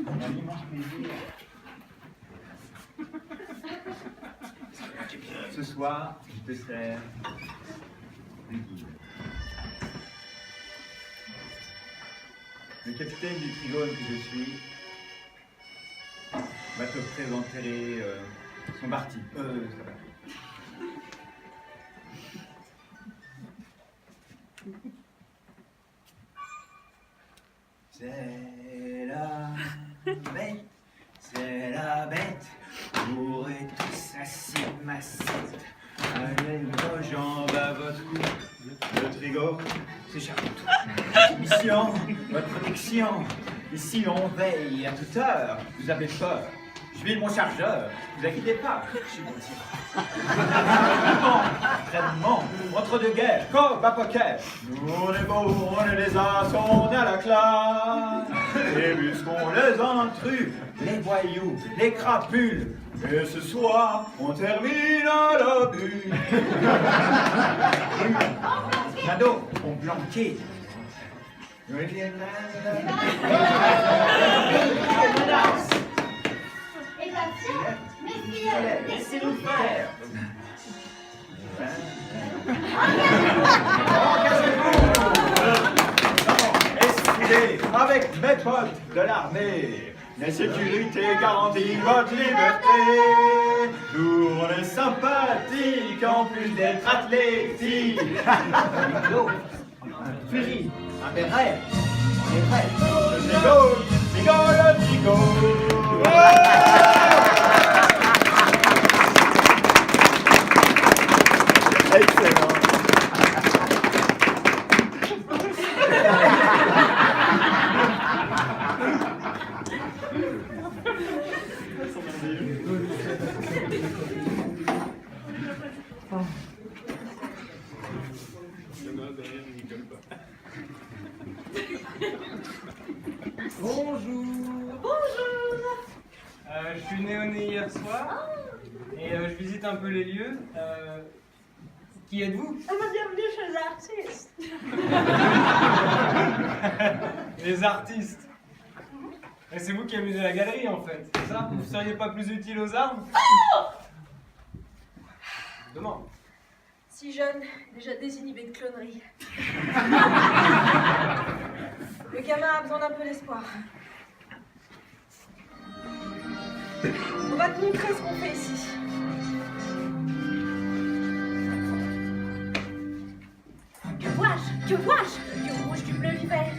un immense plaisir. Ce soir, je te sers du guide. Le capitaine du Trigone que je suis va te présenter son parti. Ça va. C'est la bête, bourrez tous assis massite. Allez, vos jambes à votre cou, le Trigone s'échappe. Mission, votre protection. Ici, on veille à toute heure. Vous avez peur. Je vis mon chargeur. Ne vous inquiétez pas, je suis bon tir. Entraînement, entre deux guerres, comme à poker. Nous les beaux, on les assaut à la classe. Et busquons les intrus, les voyous, les crapules. Et ce soir, on termine à la bulle. Cadeau, on planquait. Et ta fière, mes filles, laissez-nous faire. Esquivez avec mes potes de l'armée. La sécurité garantit votre liberté. Nous, on est sympathiques en plus d'être athlétiques. Un fusil, un béret, on est prêt. Le Trigone. Excellent. Bonjour. bonjour. Je suis né hier soir et je visite un peu les lieux. Qui êtes-vous? Bienvenue chez les artistes. Les artistes. Et c'est vous qui amusez la galerie en fait, c'est ça? Vous seriez pas plus utile aux armes? Je demande. Si jeune, déjà désinhibé de clonerie. Le gamin a besoin d'un peu d'espoir. On va te montrer ce qu'on fait ici. Que vois-je? Que vois-je? Du rouge, du bleu, du vert.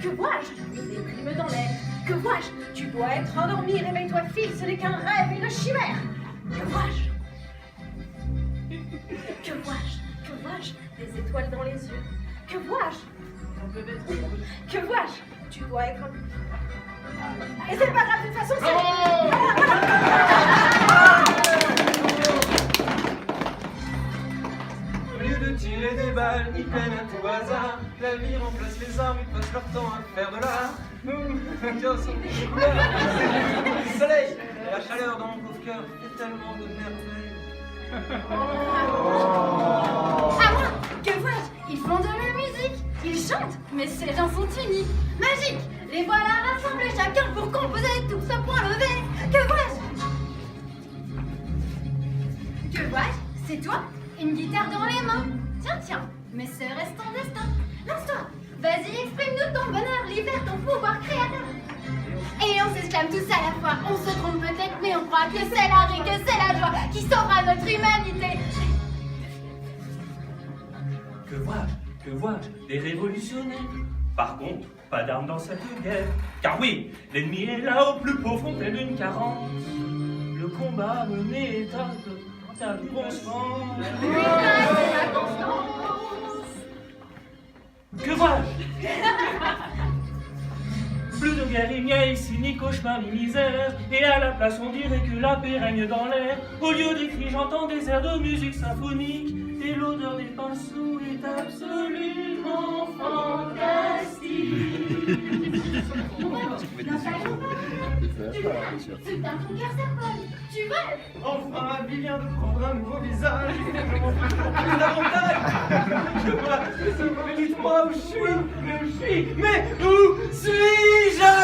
Que vois-je? Des primes dans l'air. Que vois-je? Tu dois être endormi, réveille-toi fille, ce n'est qu'un rêve, une chimère. Que vois-je? Que vois-je? Que vois-je? Des étoiles dans les yeux. Que vois-je? Un bébé trop drôle. Que vois-je? Tu dois être... Et c'est pas grave, de toute façon, c'est... Au lieu de tirer des balles qui peinent à tout hasard, la vie remplace les armes, ils passent leur temps à faire de l'art. Nous, tiens, sont des couleurs, le soleil, et la chaleur dans mon pauvre cœur, fait tellement de merveilles. Ah moi, que vois-je? Ils font de la musique, ils chantent, mais ces gens sont uniques, magiques. Les voilà rassemblés chacun pour composer, tout ce point levé. Que vois-je? Que vois-je? C'est toi? Une guitare dans les mains. Tiens, tiens, mais ce reste ton destin. Lance-toi, vas-y, exprime-nous ton bonheur, libère ton pouvoir créateur. Et on s'exclame tous à la fois, on se trompe peut-être, mais on croit que c'est l'art et que c'est la joie qui sauvera notre humanité. Que vois-je? Que vois-je? Des révolutionnaires. Par contre, pas d'armes dans cette guerre. Car oui, l'ennemi est là au plus profond, plein d'une carence. Le combat mené est à bon sens. Que vois-je? Plus de guerre il n'y a ici, ni cauchemar, ni misère. Et à la place, on dirait que la paix règne dans l'air. Au lieu des cris, j'entends des airs de musique symphonique. Et l'odeur des pinceaux est absolument fantastique. Soudain, ton cœur s'affole. Tu voles. Enfin, la vie vient de prendre un nouveau visage. Je m'en fous plus davantage. Je vois que ce mauvais dites-moi où je suis. Mais où suis-je?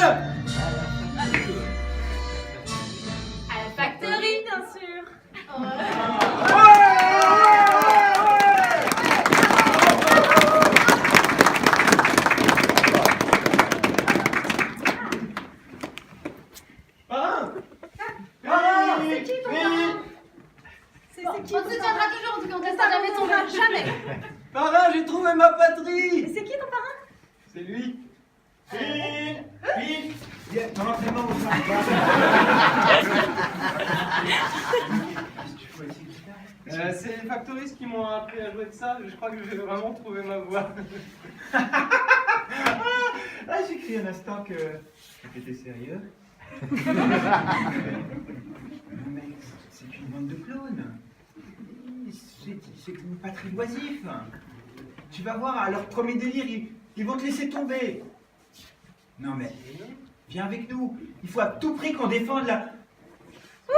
j'ai trouvé ma patrie. C'est qui ton parrain? C'est lui. Phil, viens, dans l'entraînement, on va. C'est les factoristes qui m'ont appris à jouer de ça. Je crois que j'ai vraiment trouvé ma voix. Ah, j'ai cru un instant que t'étais sérieux. Mais c'est une bande de clones. C'est une patrie d'oisifs. Tu vas voir, à leur premier délire, ils vont te laisser tomber. Non mais, viens avec nous. Il faut à tout prix qu'on défende la... Vous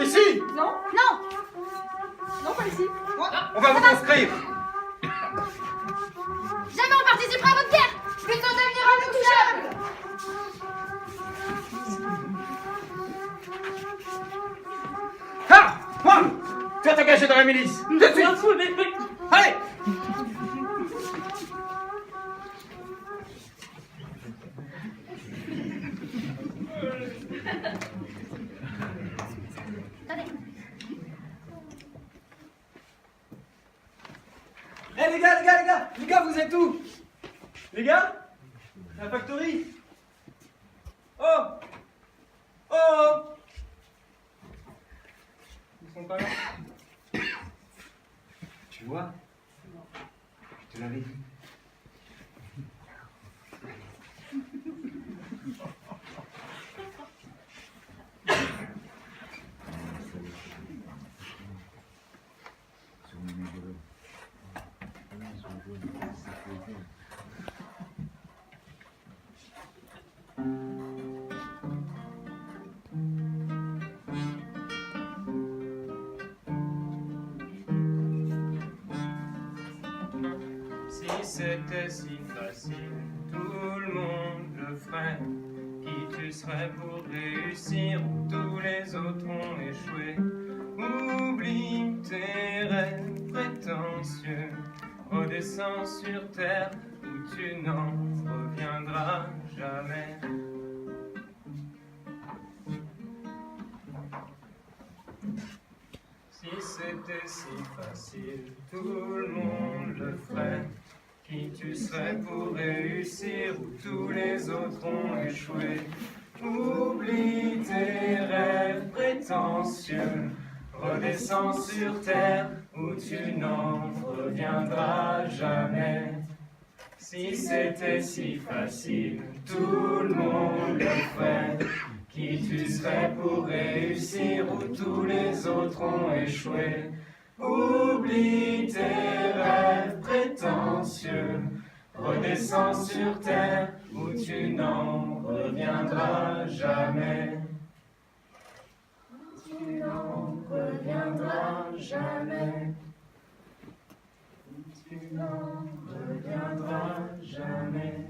Ici Non, Non! non, pas ici. On va vous conscrire. Jamais on participera à votre guerre! Plutôt devenir intouchable! Ah Moi Tu vas t'engager dans la milice. Tout de suite. Allez. Attendez. Eh les gars, vous êtes où? Les gars? La factory? Oh! Oh! Ils sont pas là. Tu vois? Je te l'avais dit. Si c'était si facile, tout le monde le ferait. Qui tu serais pour réussir où tous les autres ont échoué? Oublie tes rêves prétentieux, redescends sur terre où tu n'en reviendras jamais. Si c'était si facile, tout le monde le ferait. Qui tu serais pour réussir où tous les autres ont échoué? Oublie tes rêves prétentieux, redescends sur terre où tu n'en reviendras jamais. Si c'était si facile, tout le monde le ferait. Qui tu serais pour réussir où tous les autres ont échoué? Oublie tes rêves prétentieux, redescends sur terre où tu n'en reviendras jamais. Tu n'en reviendras jamais. Tu n'en reviendras jamais.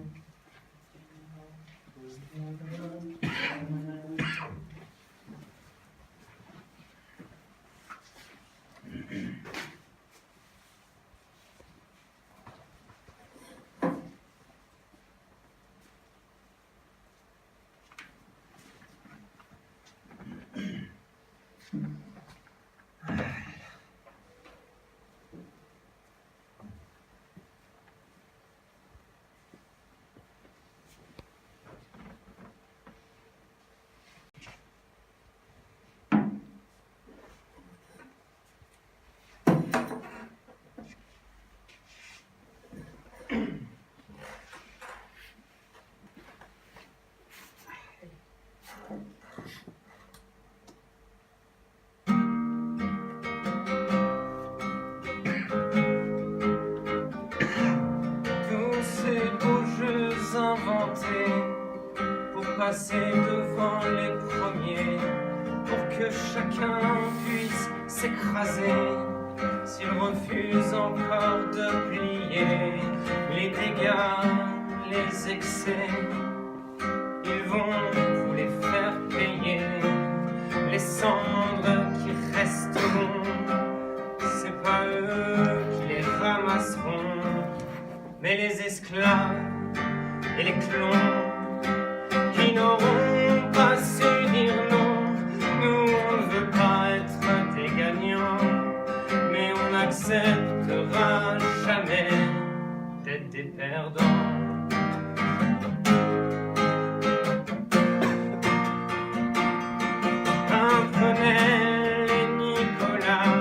Pour passer devant les premiers, pour que chacun puisse s'écraser s'il refuse encore de plier. Les dégâts, les excès, ils vont vous les faire payer. Les cendres qui resteront, c'est pas eux qui les ramasseront. et les clones qui n'auront pas su dire non. Nous, on ne veut pas être des gagnants, mais on n'acceptera jamais d'être des perdants. Pimprenel et Nicolas,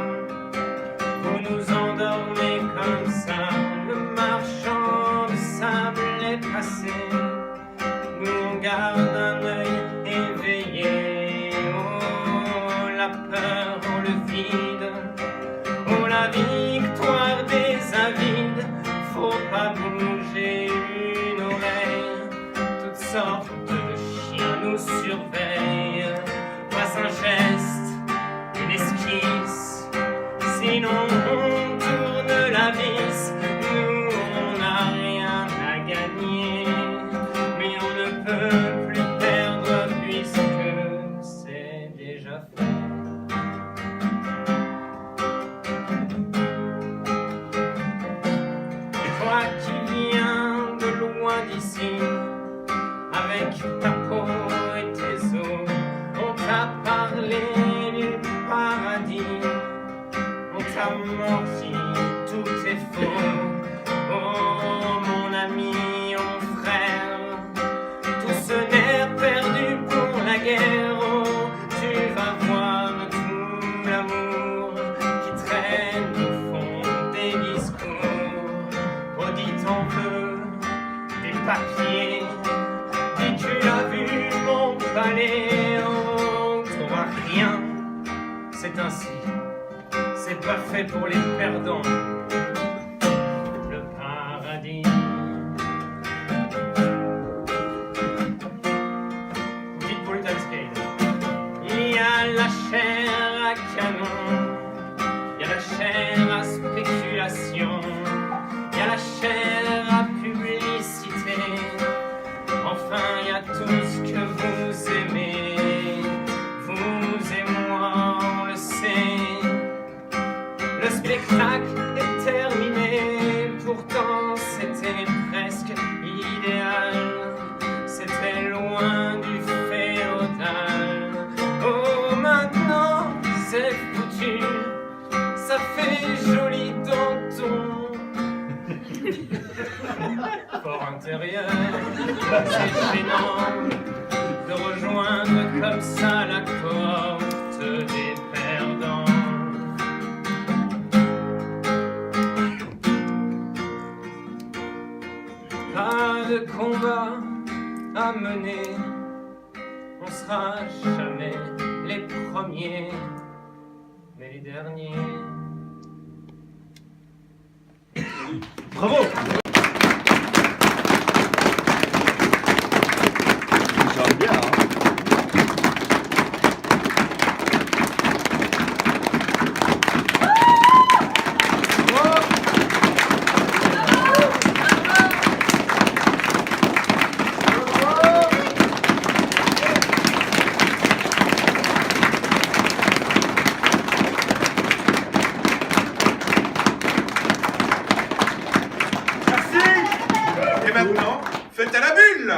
vous nous endormez comme ça. Le marchand de sable est passé, nous on garde un œil éveillé. Oh, la peur, oh le vide, oh la victoire des avides. Faut pas bouger une oreille, toutes sortes de chiens nous surveillent. Pas un geste, une esquisse, sinon on tourne la vis. Nous on n'a rien à gagner, mais on ne peut plus perdre puisque c'est déjà fait. Toi qui viens de loin d'ici, avec ta peau et tes os, on t'a parlé du paradis, on t'a menti, tout est faux. Oh mon ami, mon frère, tout ce nerf perdu pour la guerre. Oh, tu vas voir tout l'amour qui traîne au fond des discours. Oh, dis t'en veux des papiers, dis tu as vu mon palais. Oh, t'auras rien, c'est ainsi, c'est pas fait pour les perdants. Le paradis. Dites pour le Tatscade. Il y a la chair à canon, il y a la chair à spéculation, il y a la chair à publicité. Enfin, il y a tout ce que vous aimez, vous et moi, on le sait. Le spectacle est terminé, pourtant c'était presque idéal. C'était loin du féodal. Oh, maintenant c'est foutu, ça fait joli dans ton fort intérieur. C'est gênant de rejoindre comme ça la cohorte des perdants. Pas de combat à mener, on sera jamais les premiers, mais les derniers. Bravo! Ça va bien, hein? Et maintenant, faites à la bulle!